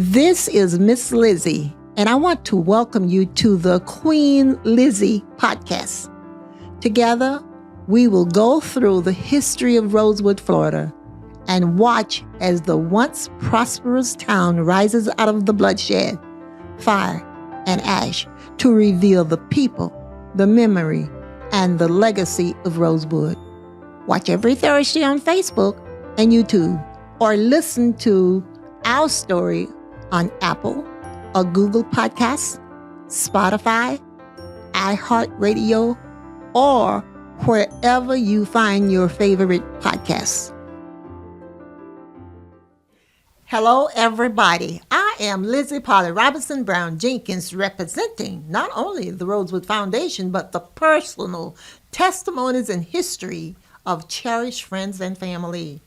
This is Miss Lizzie, and I want to welcome you to the Queen Lizzie podcast. Together, we will go through the history of Rosewood, Florida, and watch as the once prosperous town rises out of the bloodshed, fire, and ash to reveal the people, the memory, and the legacy of Rosewood. Watch every Thursday on Facebook and YouTube, or listen to our story on Apple or Google Podcasts, Spotify, iHeartRadio, or wherever you find your favorite podcasts. Hello, everybody. I am Lizzie Robinson Jenkins, representing not only the Rosewood Foundation, but the personal testimonies and history of cherished friends and family.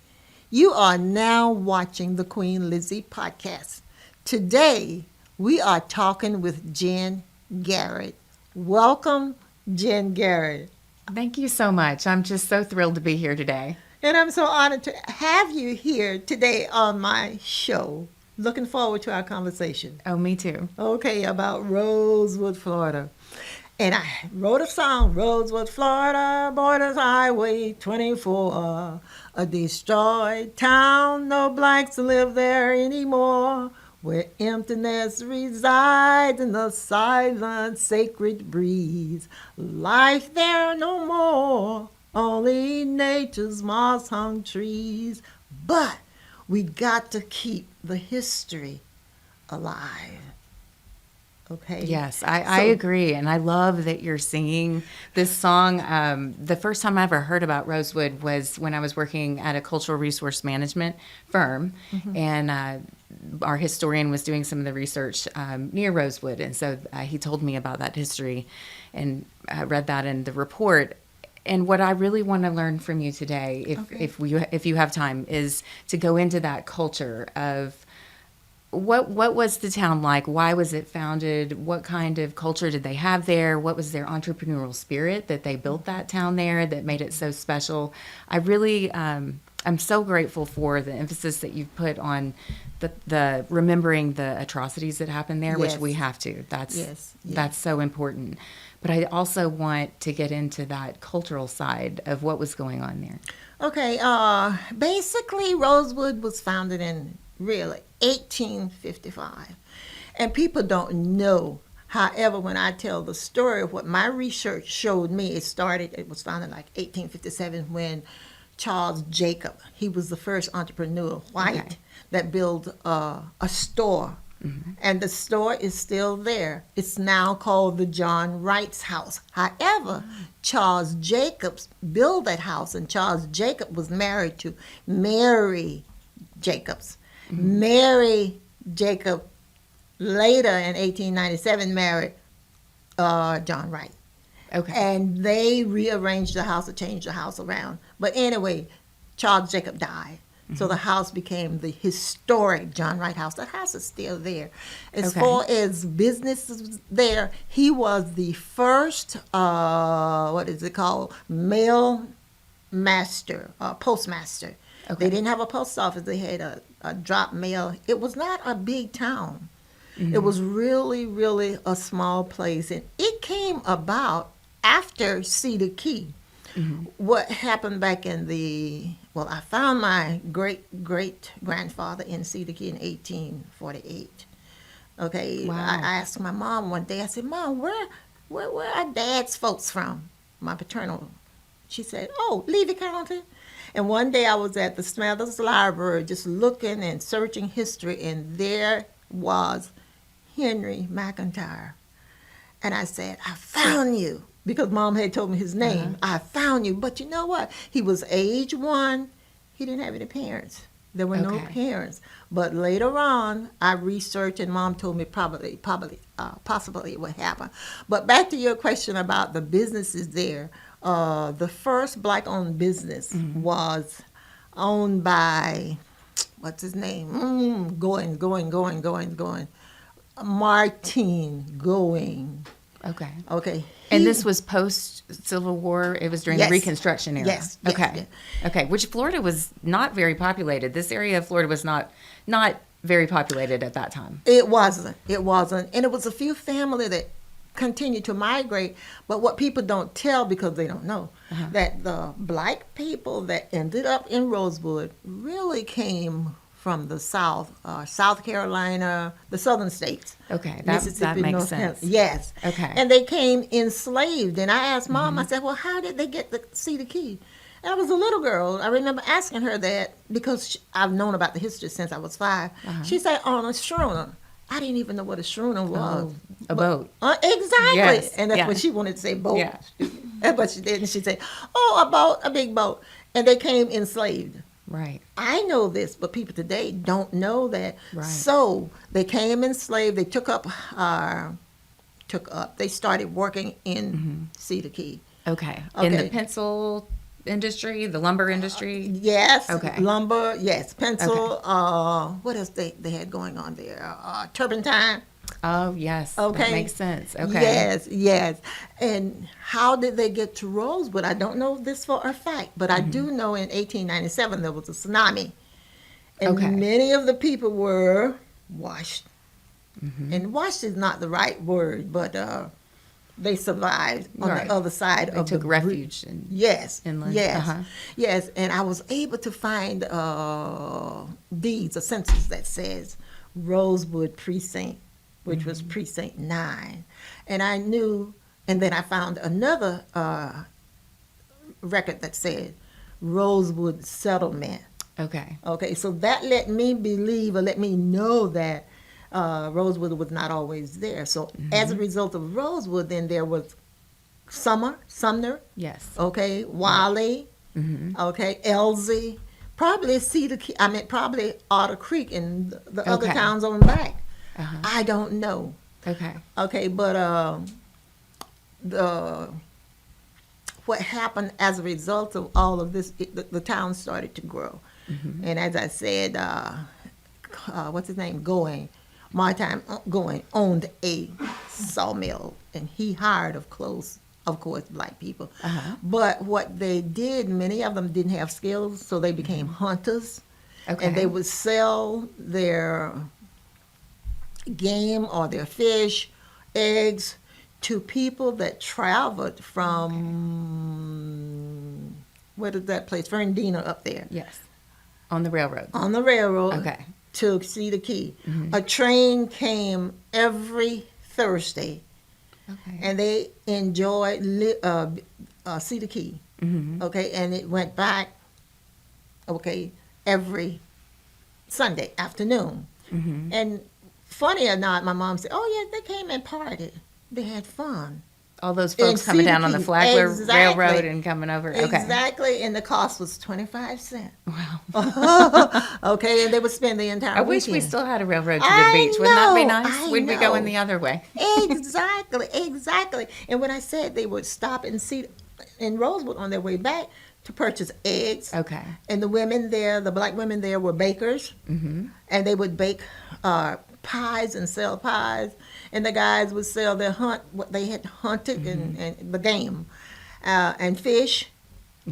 You are now watching the Queen Lizzie podcast. Today, we are talking with Jenn Garrett. Welcome, Jenn Garrett. Thank you so much. I'm just so thrilled to be here today. And I'm so honored to have you here today on my show. Looking forward to our conversation. Oh, me too. Okay, about Rosewood, Florida. And I wrote a song, Rosewood, Florida, Borders Highway 24. A destroyed town, no blacks live there anymore. Where emptiness resides in the silent, sacred breeze. Life there no more, only nature's moss-hung trees. But we got to keep the history alive. Okay. Yes, I agree. And I love that you're singing this song. The first time I ever heard about Rosewood was when I was working at a cultural resource management firm. Mm-hmm. And our historian was doing some of the research near Rosewood. And so he told me about that history, and I read that in the report. And what I really want to learn from you today, if you have time, is to go into that culture of what was the town like? Why was it founded? What kind of culture did they have there? What was their entrepreneurial spirit that they built that town there that made it so special? I really, I'm so grateful for the emphasis that you've put on the remembering the atrocities that happened there, yes. which we have to. That's yes. That's so important. But I also want to get into that cultural side of what was going on there. Okay, basically Rosewood was founded in really 1855. And people don't know. However, when I tell the story of what my research showed me, it was founded like 1857 when Charles Jacob, he was the first entrepreneur, white, that built a store. Mm-hmm. And the store is still there. It's now called the John Wright's house. However, Charles Jacobs built that house, and Charles Jacob was married to Mary Jacobs. Mm-hmm. Mary Jacob later in 1897 married John Wright. Okay. And they rearranged the house or changed the house around. But anyway, Charles Jacob died. Mm-hmm. So the house became the historic John Wright house. That house is still there. As far as businesses there, he was the first, mail master, postmaster. Okay. They didn't have a post office. They had a drop mail. It was not a big town. Mm-hmm. It was really, really a small place. And it came about after Cedar Key. Mm-hmm. What happened back in I found my great-great-grandfather in Cedar Key in 1848. Okay, wow. I asked my mom one day, I said, Mom, where are Dad's folks from? My paternal. She said, Levy County. And one day I was at the Smathers Library just looking and searching history, and there was Henry McIntyre. And I said, I found you. Because Mom had told me his name. Uh-huh. I found you. But you know what? He was age 1. He didn't have any parents. There were no parents. But later on, I researched, and Mom told me possibly it would happen. But back to your question about the businesses there. The first black-owned business was owned by, what's his name? Going. Martin Going. Okay. And this was post-Civil War? It was during the Reconstruction era? Yes. Okay. Which Florida was not very populated. This area of Florida was not very populated at that time. It wasn't. It wasn't. And it was a few family that continued to migrate. But what people don't tell, because they don't know, that the black people that ended up in Rosewood really came from the South, South Carolina, the southern states. Okay, that makes North sense. Yes. Okay. And they came enslaved. And I asked Mom, I said, well, how did they get to see the key? And I was a little girl. I remember asking her that because I've known about the history since I was 5. She said, on a schooner. I didn't even know what a schooner was. A boat. Exactly. Yes, And that's yeah. what she wanted to say, boat. Yeah. But she didn't. She said, oh, a boat, a big boat. And they came enslaved. Right. I know this, but people today don't know that. Right. So they came enslaved. They they started working in Cedar Key. Okay. In the Okay. pencil industry, the lumber industry. Yes. Okay. Lumber. Yes. Pencil. What else they had going on there? Turpentine. Oh, yes. Okay. That makes sense. Okay. Yes. Yes. And how did they get to Rosewood? I don't know this for a fact, but I do know in 1897 there was a tsunami, and Okay. many of the people were washed. And washed is not the right word, but they survived on Right. the other side They of took the refuge. In, Yes, inland. yes, Uh-huh. yes. And I was able to find deeds, a census that says Rosewood Precinct, which was Precinct 9. And I knew, and then I found another record that said Rosewood Settlement. Okay. Okay, so that let me believe, or let me know that Rosewood was not always there. So as a result of Rosewood, then there was Sumner, Yes. okay, Wiley, okay, Elsie, probably probably Otter Creek and the other Okay. towns on back. Uh-huh. I don't know. Okay. Okay, but what happened as a result of all of this, the town started to grow. And as I said, what's his name? Maritime Going owned a sawmill, and he hired, of course, black people. But what they did, many of them didn't have skills, so they became hunters. Okay. And they would sell their game or their fish, eggs, to people that traveled from, what is that place? Fernandina up there. Yes. On the railroad. On the railroad. Okay. To Cedar Key. A train came every Thursday, Okay. and they enjoyed Cedar Key. Okay, and it went back, okay, every Sunday afternoon. And funny or not, my mom said, oh, yeah, they came and partied. They had fun. All those folks In coming down on the Cedar Key. Flagler Exactly. Railroad and coming over. Okay. Exactly, and the cost was 25 cents. Wow. Okay, and they would spend the entire I wish we weekend. still had a railroad to the I beach. Wouldn't that be know, nice? I We'd be going know. the other way. Exactly, exactly. And when I said they would stop and see in Rosewood on their way back to purchase eggs, Okay. and the women there, the black women there, were bakers, and they would bake pies and sell pies, and the guys would sell what they had hunted and the game and fish.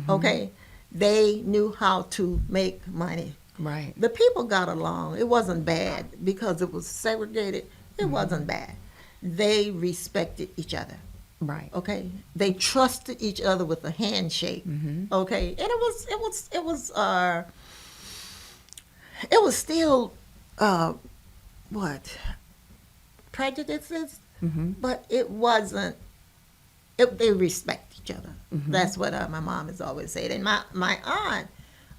Okay, they knew how to make money. Right. The people got along. It wasn't bad because it was segregated. It wasn't bad. They respected each other. Right. Okay, they trusted each other with a handshake. Okay, and it was still prejudices, but it wasn't. They respect each other. That's what my mom has always said. And my aunt,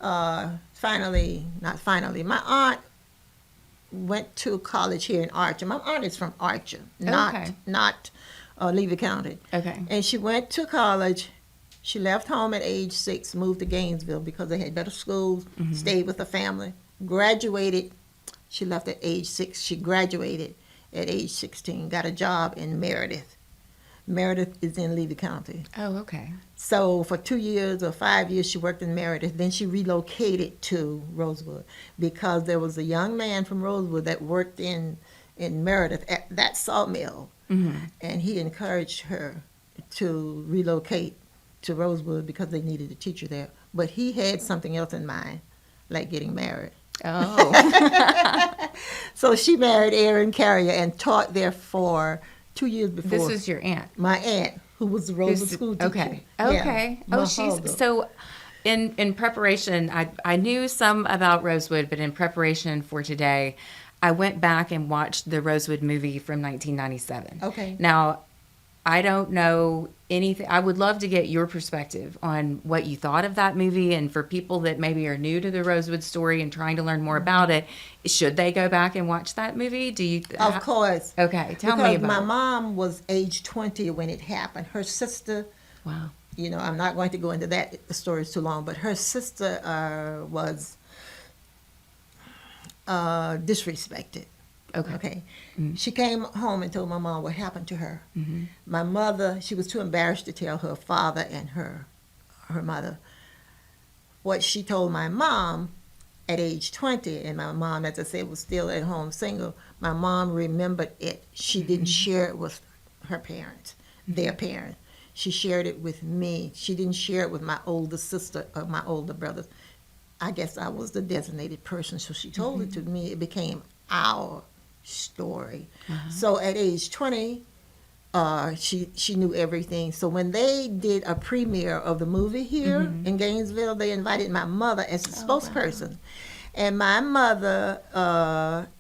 my aunt went to college here in Archer. My aunt is from Archer, not Levy County. Okay. And she went to college. She left home at age 6, moved to Gainesville because they had better schools, stayed with the family, graduated. She left at age 6. She graduated at age 16, got a job in Meredith. Meredith is in Levy County. Oh, okay. So for 2 years or 5 years, she worked in Meredith. Then she relocated to Rosewood because there was a young man from Rosewood that worked in Meredith at that sawmill. And he encouraged her to relocate to Rosewood because they needed a teacher there. But he had something else in mind, like getting married. Oh. So she married Aaron Carrier and taught there for 2 years before. This is your aunt. My aunt, who was the Rosewood school teacher. Okay. Yeah, Okay. Oh, Mahalda. so in preparation, I knew some about Rosewood, but in preparation for today, I went back and watched the Rosewood movie from 1997. Okay. Now, I don't know anything. I would love to get your perspective on what you thought of that movie, and for people that maybe are new to the Rosewood story and trying to learn more about it, should they go back and watch that movie? Do you? Of course. Okay, tell because me about my it. mom was age 20 when it happened. Her sister, Wow. I'm not going to go into that. The story is too long, but her sister was disrespected. Okay. Mm-hmm. She came home and told my mom what happened to her. Mm-hmm. My mother, she was too embarrassed to tell her father and her mother what she told my mom at age 20. And my mom, as I said, was still at home single. My mom remembered it. She didn't share it with her parents, their parents. She shared it with me. She didn't share it with my older sister or my older brothers. I guess I was the designated person, so she told it to me. It became our story. So at age 20, she knew everything. So when they did a premiere of the movie here in Gainesville, they invited my mother as the spokesperson. Wow. And my mother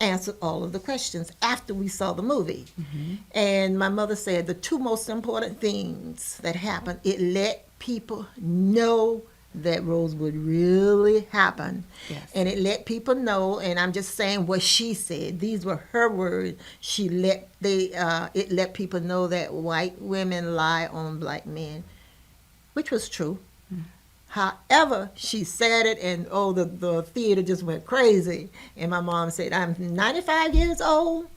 answered all of the questions after we saw the movie. And my mother said the two most important things that happened, it let people know that Rosewood really happened. Yes. And it let people know, and I'm just saying what she said. These were her words. It let people know that white women lie on black men, which was true. However, she said it, and the theater just went crazy. And my mom said, I'm 95 years old.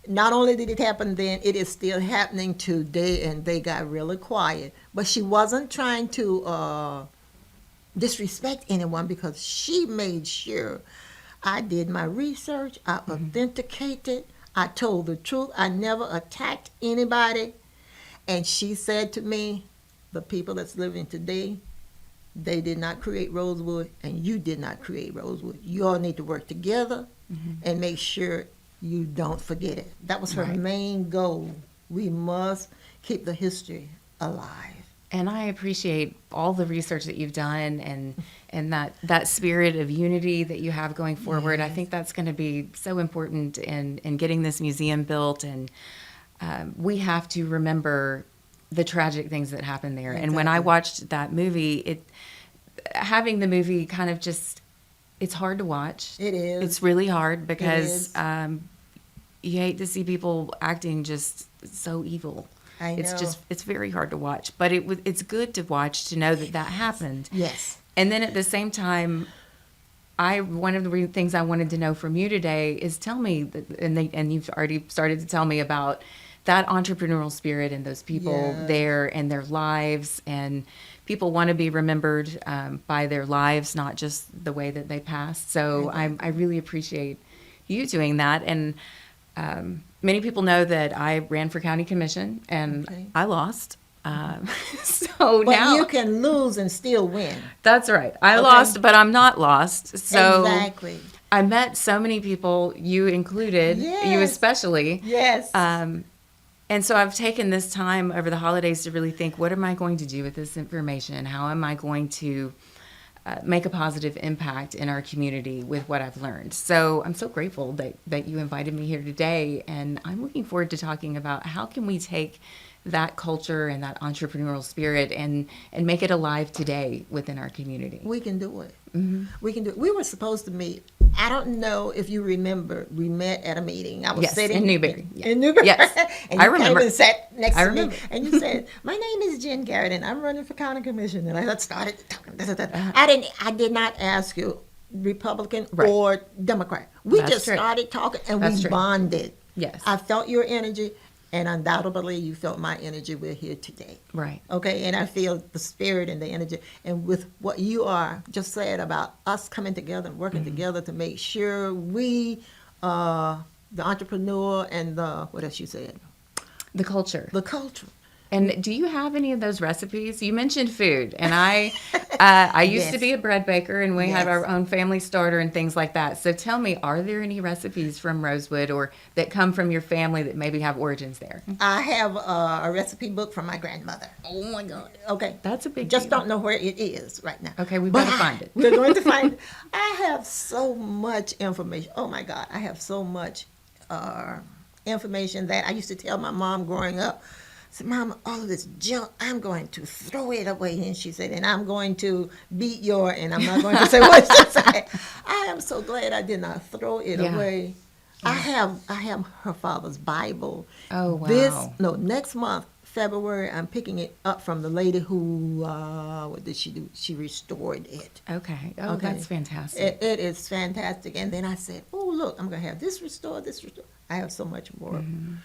Not only did it happen then, it is still happening today, and they got really quiet. But she wasn't trying to disrespect anyone, because she made sure I did my research, I authenticated, I told the truth, I never attacked anybody. And she said to me, the people that's living today, they did not create Rosewood, and you did not create Rosewood. You all need to work together and make sure you don't forget it. That was her main goal. We must keep the history alive. And I appreciate all the research that you've done, and that spirit of unity that you have going forward. Yes. I think that's going to be so important in getting this museum built. And we have to remember the tragic things that happened there. Exactly. And when I watched that movie, having the movie kind of just, it's hard to watch. It is. It's really hard because you hate to see people acting just so evil. I know. It's very hard to watch, but it's good to watch to know that happened. Yes. And then at the same time, one of the things I wanted to know from you today is tell me, and you've already started to tell me about that entrepreneurial spirit and those people there and their lives, and people want to be remembered by their lives, not just the way that they passed. So I really appreciate you doing that. And many people know that I ran for county commission, and I lost. But now you can lose and still win. That's right. I lost, but I'm not lost. So exactly. I met so many people, you included, you especially. Yes. And so I've taken this time over the holidays to really think, what am I going to do with this information? How am I going to make a positive impact in our community with what I've learned? So I'm so grateful that you invited me here today, and I'm looking forward to talking about how can we take that culture and that entrepreneurial spirit and make it alive today within our community. We can do it. We can do it. We were supposed to meet. I don't know if you remember. We met at a meeting. I was sitting in Newberry. In Newberry. Yes, and you I remember. came and sat next to me, and you said, "My name is Jenn Garrett, and I'm running for county commission." And I started talking. I did not ask you Republican or Democrat. We just started talking, and we bonded. Yes, I felt your energy. And undoubtedly, you felt my energy. We're here today. Right. Okay. And I feel the spirit and the energy. And with what you are just said about us coming together and working together to make sure we, the entrepreneur and what else you said? The culture. The culture. And do you have any of those recipes? You mentioned food, and I used to Yes. be a bread baker, and we have Yes. our own family starter and things like that. So tell me, are there any recipes from Rosewood or that come from your family that maybe have origins there? I have a recipe book from my grandmother. Oh my God, Okay. that's a big Just deal. don't know where it is right now. Okay, we've But got to find it. We're going to find it. I have so much information. Oh my God, I have so much information that I used to tell my mom growing up. I said, Mama, all of this junk, I'm going to throw it away. And she said, and I'm going to beat your, and I'm not going to say what she said. I am so glad I did not throw it Yeah. away. I have her father's Bible. Oh, wow. Next month, February, I'm picking it up from the lady who, what did she do? She restored it. Okay. Oh, Okay. that's fantastic. It is fantastic. And then I said, oh, look, I'm going to have this restored, this restored. I have so much more.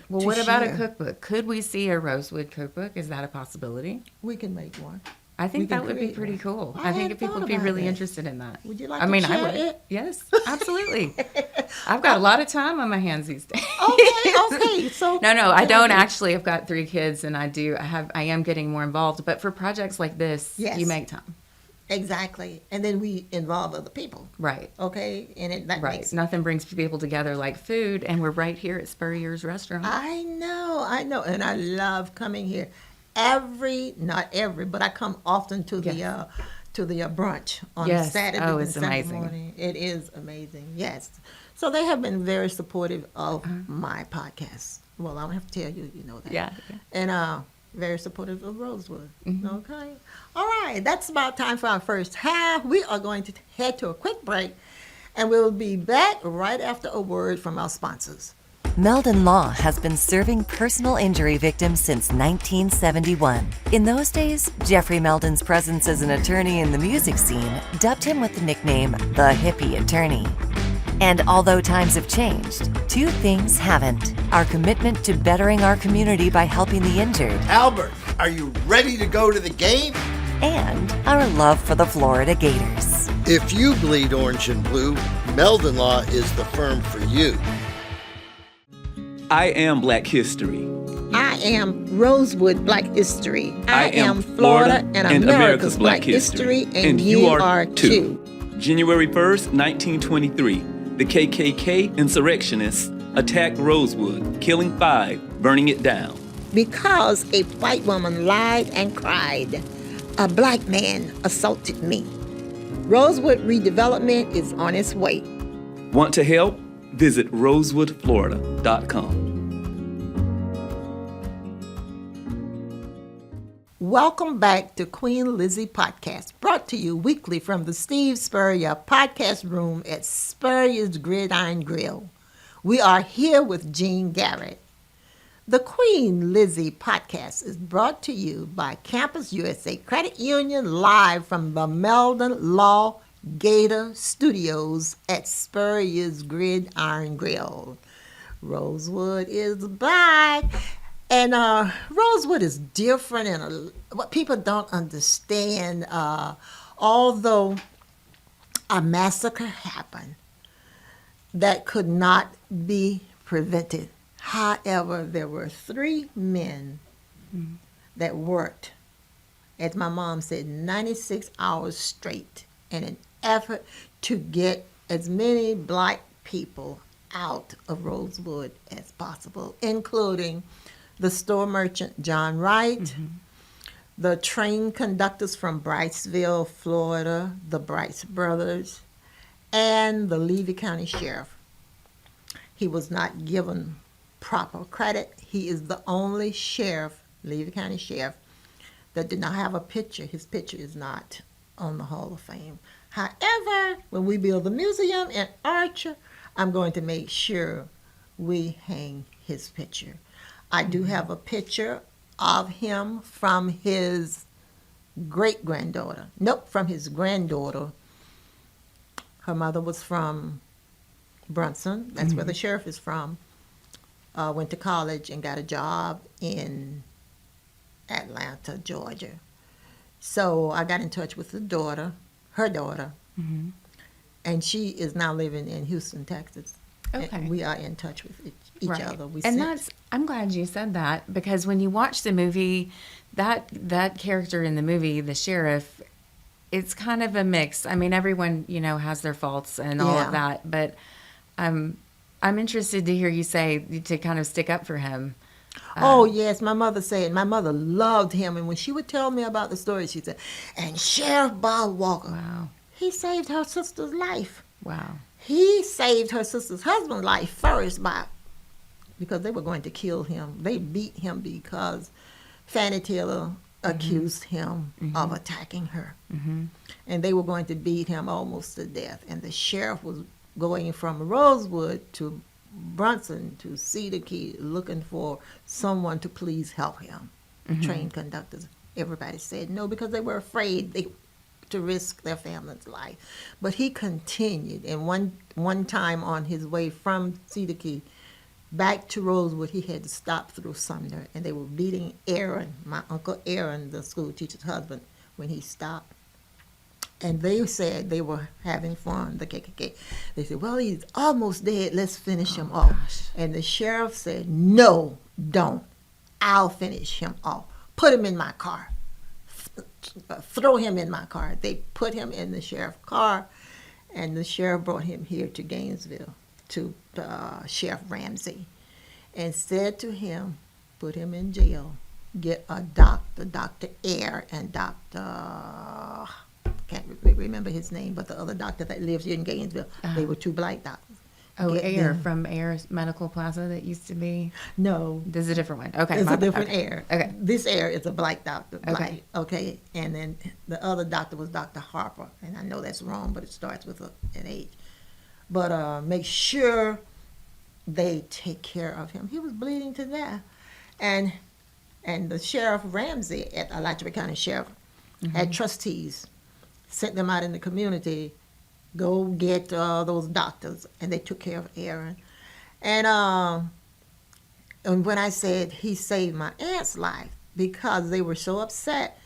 Well, to what about a share. cookbook? Could we see a Rosewood cookbook? Is that a possibility? We can make one. I We think can that would be create pretty one. cool. I I think hadn't people would be thought about really that. interested in that. Would you like I to mean, share I would. it? Yes, absolutely. I've got a lot of time on my hands these days. Okay. So No, I don't actually. I've got 3 kids, and I am getting more involved. But for projects like this, Yes. you make time. Exactly. And then we involve other people. Right. Okay. And that Right. makes Nothing brings people together like food, and we're right here at Spurrier's Restaurant. I know. And I love coming here. Not every, but I come often to Yes. the brunch on Yes. Saturday Oh, and it's Sunday amazing. morning. It is amazing. Yes. So they have been very supportive of my podcast. Well, I don't have to tell you, you know that. Yeah. And very supportive of Rosewood. Okay. All right. That's about time for our first half. We are going to head to a quick break, and we'll be back right after a word from our sponsors. Meldon Law has been serving personal injury victims since 1971. In those days, Jeffrey Meldon's presence as an attorney in the music scene dubbed him with the nickname the Hippie Attorney. And although times have changed, 2 things haven't: our commitment to bettering our community by helping the injured, Albert, are you ready to go to the game? and our love for the Florida Gators. If you bleed orange and blue, Meldon Law is the firm for you. I am Black History. I am Rosewood Black History. I am Florida and and America's Black History, and you are too. January 1st, 1923, the KKK insurrectionists attacked Rosewood, killing 5, burning it down. Because a white woman lied and cried, a black man assaulted me. Rosewood redevelopment is on its way. Want to help? Visit rosewoodflorida.com. Welcome back to Queen Lizzie Podcast, brought to you weekly from the Steve Spurrier Podcast Room at Spurrier's Gridiron Grill. We are here with Jenn Garrett. The Queen Lizzie Podcast is brought to you by Campus USA Credit Union, live from the Meldon Law Gator Studios at Spurrier's Gridiron Grill. Rosewood is back. And Rosewood is different, and what people don't understand, although a massacre happened that could not be prevented. However, there were 3 men that worked, as my mom said, 96 hours straight in an effort to get as many black people out of Rosewood as possible, including the store merchant John Wright, the train conductors from Briceville, Florida, the Brice brothers, and the Levy County Sheriff. He was not given proper credit. He is the only sheriff, Levy County Sheriff, that did not have a picture. His picture is not on the Hall of Fame. However, when we build the museum in Archer, I'm going to make sure we hang his picture. I do have a picture of him from his great-granddaughter. Nope, from his granddaughter. Her mother was from Brunson. That's where the sheriff is from. Went to college and got a job in Atlanta, Georgia. So I got in touch with her daughter, and she is now living in Houston, Texas. And Okay. we are in touch with each Right. other. And I'm glad you said that, because when you watch the movie, that character in the movie, the sheriff, it's kind of a mix. I mean, everyone, has their faults and all Yeah. of that, but I'm interested to hear you say to kind of stick up for him. Oh, yes, my mother said, my mother loved him. And when she would tell me about the story, she said, and Sheriff Bob Walker, Wow. he saved her sister's life. Wow. He saved her sister's husband's life first because they were going to kill him. They beat him because Fannie Taylor accused him of attacking her. And they were going to beat him almost to death. And the sheriff was going from Rosewood to Brunson to Cedar Key looking for someone to please help him. Train conductors. Everybody said no because they were afraid to risk their family's life. But he continued, and one time on his way from Cedar Key back to Rosewood, he had to stop through Sumner, and they were beating Aaron, my Uncle Aaron, the school teacher's husband, when he stopped. And they said they were having fun, the KKK. They said, well, he's almost dead, let's finish him off. Gosh. And the sheriff said, no, don't. I'll finish him off. Put him in my car. Throw him in my car. They put him in the sheriff's car, and the sheriff brought him here to Gainesville, to Sheriff Ramsey, and said to him, put him in jail, get a doctor, Dr. Eyre, and Dr. can't remember his name, but the other doctor that lives here in Gainesville. They were two black doctors. Oh, Get Air them- from Air Medical Plaza that used to be. No, This is a different one. Okay. it's my a bad. different Okay. Air. Okay. This Air is a black doctor. Black, Okay. okay. And then the other doctor was Dr. Harper, and I know that's wrong, but it starts with an H. But make sure they take care of him. He was bleeding to death, and the Sheriff Ramsey at Alachua County Sheriff had trustees, sent them out in the community, go get those doctors, and they took care of Aaron. And when I said he saved my aunt's life, because they were so upset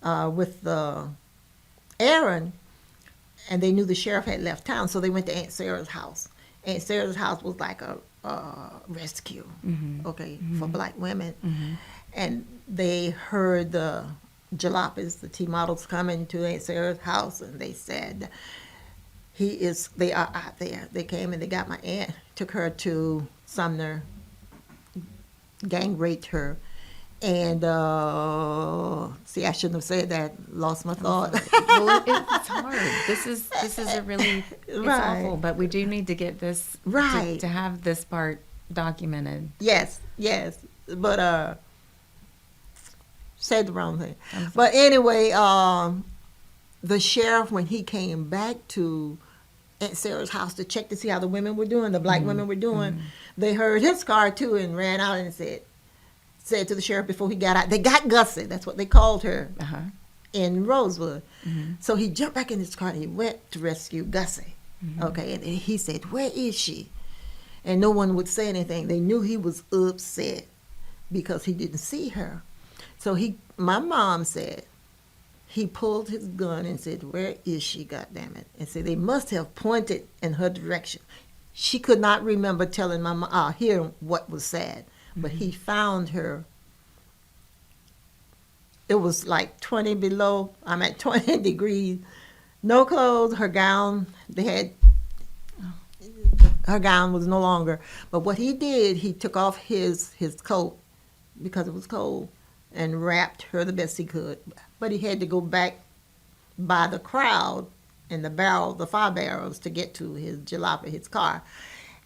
with Aaron, and they knew the sheriff had left town, so they went to Aunt Sarah's house. Aunt Sarah's house was like a rescue, okay, for black women. And they heard the jalopies, the T models, coming to Aunt Sarah's house, and they said, they are out there. They came and they got my aunt, took her to Sumner, gang raped her. And see, I shouldn't have said that. Lost my thought. Well, it's hard. This is a really, it's Right. awful, but we do need to get this Right. to have this part documented. Yes, but said the wrong thing. But anyway, the sheriff, when he came back to Aunt Sarah's house to check to see how the women were doing, the black women were doing, they heard his car too and ran out and said to the sheriff before he got out, they got Gussie, that's what they called her in Rosewood. So he jumped back in his car and he went to rescue Gussie. Okay, and he said, where is she? And no one would say anything. They knew he was upset because he didn't see her. So my mom said, he pulled his gun and said, where is she, goddammit? And said they must have pointed in her direction. She could not remember telling my mom, hearing what was said, but he found her. It was like 20 below. I'm at 20 degrees. No clothes, her gown, her gown was no longer. But what he did, he took off his coat because it was cold and wrapped her the best he could. But he had to go back by the crowd and the fire barrels to get to his jalopy, his car.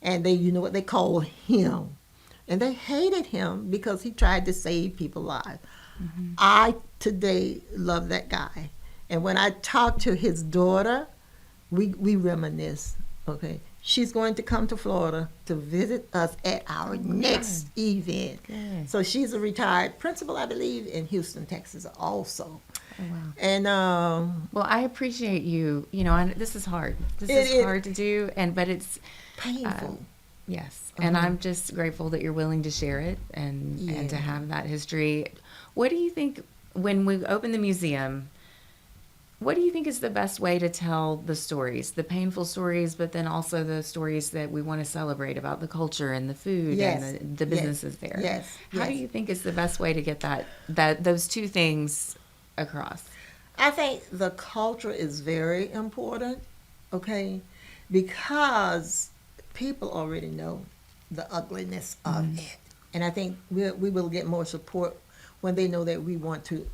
And you know what they called him. And they hated him because he tried to save people's lives. I today love that guy. And when I talk to his daughter, we reminisce, okay? She's going to come to Florida to visit us at our next event. Good. So she's a retired principal, I believe, in Houston, Texas also. Oh, wow. And Well, I appreciate you. This is hard. This It is hard to do, but it's painful. yes. And I'm just grateful that you're willing to share it and to Yeah. have that history. What do you think when we open the museum? What do you think is the best way to tell the stories, the painful stories, but then also the stories that we want to celebrate about the culture and the food Yes. and the businesses there? Yes. How do Yes. you think is the best way to get that those two things across? I think the culture is very important, okay, because people already know the ugliness of it. And I think we will get more support when they know that we want to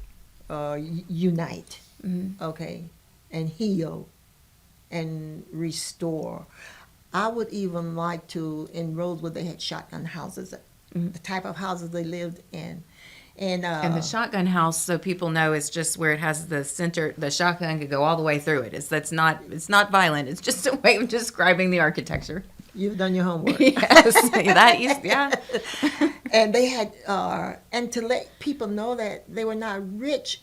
unite, okay, and heal and restore. I would even like to, in Rosewood, they had shotgun houses, the type of houses they lived in. And And the shotgun house, so people know, is just where it has the center. The shotgun could go all the way through it. It's not violent. It's just a way of describing the architecture. you've done your homework. Yes, yeah. And they had, and to let people know that they were not rich,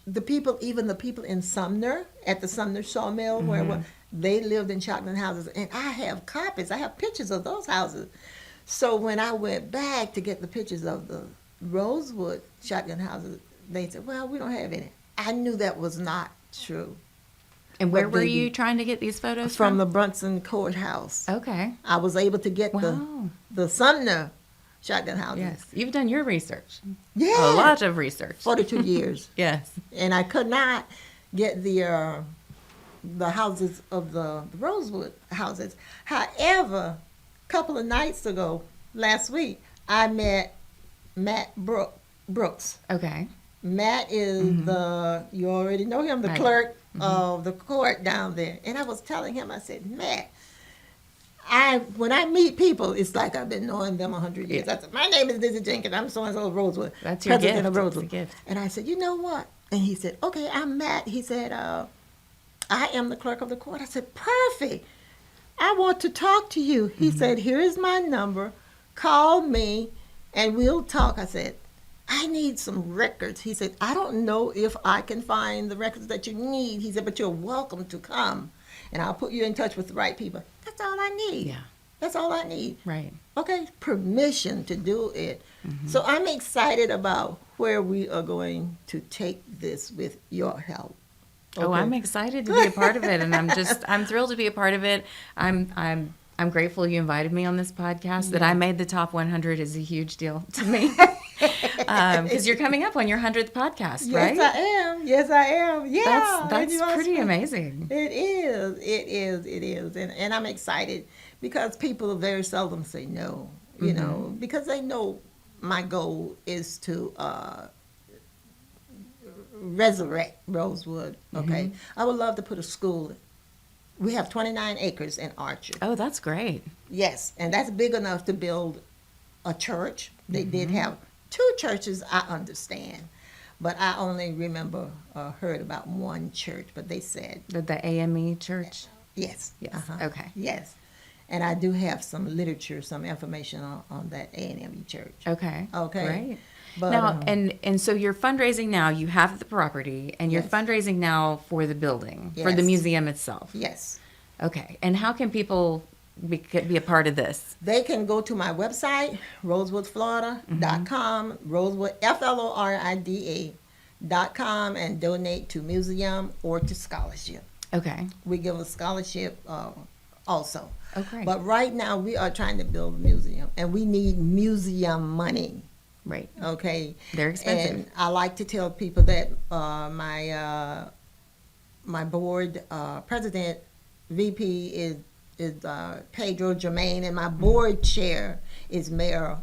even the people in Sumner, at the Sumner Sawmill, where they lived in shotgun houses. And I have copies, I have pictures of those houses. So when I went back to get the pictures of the Rosewood shotgun houses, they said, well, we don't have any. I knew that was not true. And where But were they- you trying to get these photos From the Brunson Courthouse. Okay. I was able to get Wow. the Sumner shotgun houses. Yes, you've done your research. Yeah. A lot of research. 42 years. Yes. And I could not get the houses of the Rosewood houses. However, a couple of nights ago, last week, I met Matt Brooks. Okay. Matt is you already know him, the Right. clerk of the court down there. And I was telling him, I said, Matt, when I meet people, it's like I've been knowing them 100 years. Yeah. I said, my name is Lizzie Jenkins. I'm so-and-so of Rosewood. That's your president gift. of Rosewood. It's a gift. And I said, you know what? And he said, okay, I'm Matt. He said, I am the clerk of the court. I said, perfect. I want to talk to you. He said, here is my number. Call me and we'll talk. I said, I need some records. He said, I don't know if I can find the records that you need. He said, but you're welcome to come. And I'll put you in touch with the right people. That's all I need. Yeah. That's all I need. Right. Okay, permission to do it. So I'm excited about where we are going to take this with your help. Oh, Okay? I'm excited to be a part of it, and I'm thrilled to be a part of it. I'm grateful you invited me on this podcast. That I made the top 100 is a huge deal to me. Because you're coming up on your 100th podcast, right? Yes, I am. Yes, I am. Yeah. That's and you pretty asked me. amazing. It is. It is. It is. And I'm excited because people very seldom say no, you know, because they know my goal is to resurrect Rosewood, okay? I would love to put a school. We have 29 acres in Archer. Oh, that's great. Yes, and that's big enough to build a church. They did have 2 churches, I understand. But I only remember, heard about one church, but they said, The AME church. yes. Yes, okay. Yes. And I do have some literature, some information on that A&M church. Okay. Okay. Great. But, Now, and so you're fundraising now. You have the property, and you're Yes. fundraising now for the building, for the Yes. museum itself. yes. Okay. And how can people be a part of this? They can go to my website, rosewoodflorida.com, Rosewood, FLORIDA.com, and donate to museum or to scholarship. Okay. We give a scholarship also. Oh, great. But right now, we are trying to build a museum, and we need museum money. Right. Okay. They're expensive. And I like to tell people that my board president, VP, is Pedro Germain, and my board chair is Mayor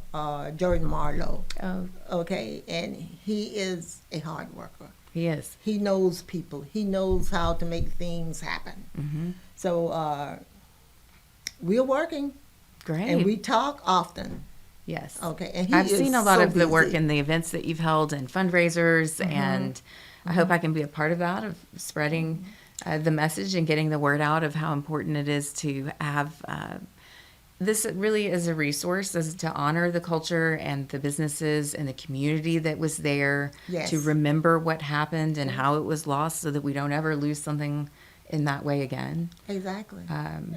Jordan Marlowe. Oh, Okay, and he is a hard worker. he is. He knows people. He knows how to make things happen. So we're working, Great. and we talk often. Yes. Okay, and he I've is seen a lot so of the work busy. and the events that you've held and fundraisers, and I hope I can be a part of that, of spreading the message and getting the word out of how important it is to have this really as a resource, as to honor the culture and the businesses and the community that was there, Yes. to remember what happened and how it was lost so that we don't ever lose something in that way again. Exactly.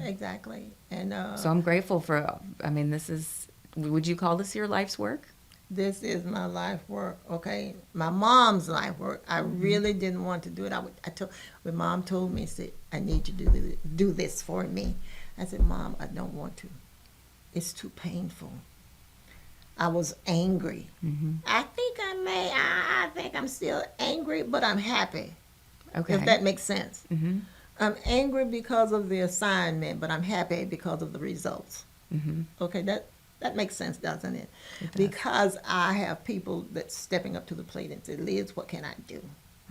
Exactly. And So I'm grateful for, I mean, this is, would you call this your life's work? This is my life work, okay? My mom's life work. I really didn't want to do it. When Mom told me, said, I need you to do this for me. I said, Mom, I don't want to. It's too painful. I was angry. I think I'm still angry, but I'm happy. Okay. If that makes sense. I'm angry because of the assignment, but I'm happy because of the results. Okay, that makes sense, doesn't it? It does. Because I have people that's stepping up to the plate and say, Liz, what can I do?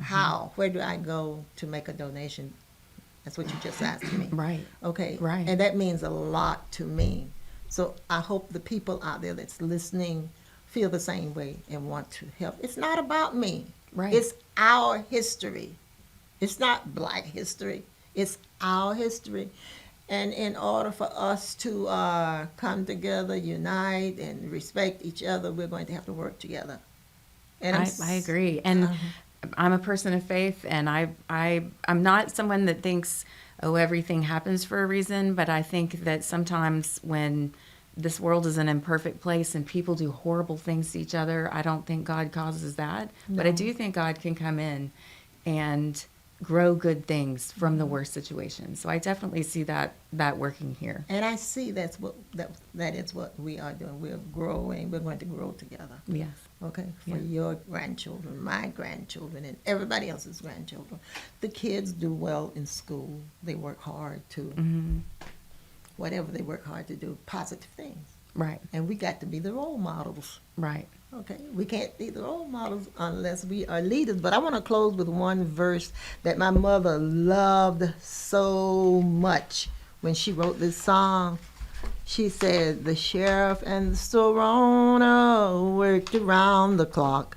How? Where do I go to make a donation? That's what you just asked me. Right. Okay. Right. And that means a lot to me. So I hope the people out there that's listening feel the same way and want to help. It's not about me. Right. It's our history. It's not Black history. It's our history. And in order for us to come together, unite, and respect each other, we're going to have to work together. And I agree. And I'm a person of faith, and I'm not someone that thinks, oh, everything happens for a reason, but I think that sometimes when this world is an imperfect place and people do horrible things to each other, I don't think God causes that. But I do think God can come in and grow good things from the worst situations. So I definitely see that working here. And I see that is what we are doing. We're growing. We're going to grow together. Yes. Okay, for Yeah. your grandchildren, my grandchildren, and everybody else's grandchildren. The kids do well in school. They work hard to, whatever they work hard to do, positive things. Right. And we got to be the role models. Right. Okay, we can't be the role models unless we are leaders. But I want to close with one verse that my mother loved so much when she wrote this song. She said, the sheriff and the store owner worked around the clock,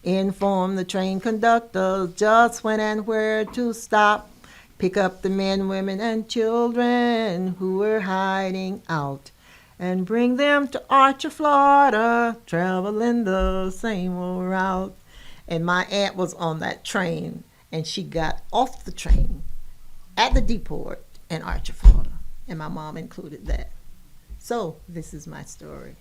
informed the train conductors just when and where to stop, pick up the men, women, and children who were hiding out, and bring them to Archer, Florida, traveling the same old route. And my aunt was on that train, and she got off the train at the depot in Archer, Florida, and my mom included that. So this is my story.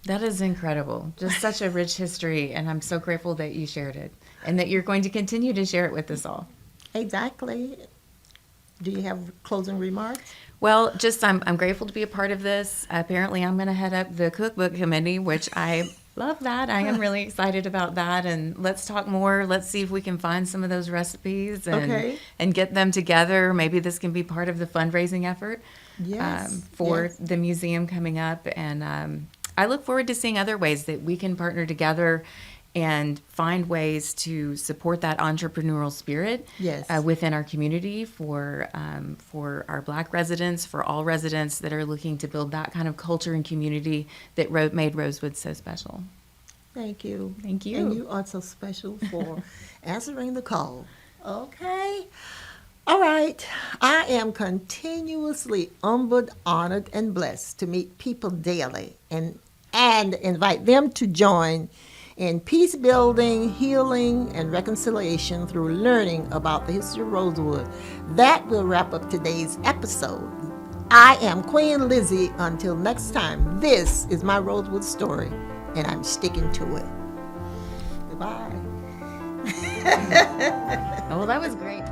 That is incredible. Just such a rich history, and I'm so grateful that you shared it and that you're going to continue to share it with us all. Exactly. Do you have closing remarks? Well, just I'm grateful to be a part of this. Apparently, I'm going to head up the cookbook committee, which I love that. I am really excited about that. And let's talk more. Let's see if we can find some of those recipes and get them together. Maybe this can be part of the fundraising effort for the museum coming up. And I look forward to seeing other ways that we can partner together and find ways to support that entrepreneurial spirit within our community for our Black residents, for all residents that are looking to build that kind of culture and community that made Rosewood so special. Thank you. Thank you. And you are so special for answering the call. Okay. All right. I am continuously humbled, honored, and blessed to meet people daily and invite them to join in peace building, healing, and reconciliation through learning about the history of Rosewood. That will wrap up today's episode. I am Queen Lizzie. Until next time, this is my Rosewood story, and I'm sticking to it. Goodbye. Oh, well, that was great.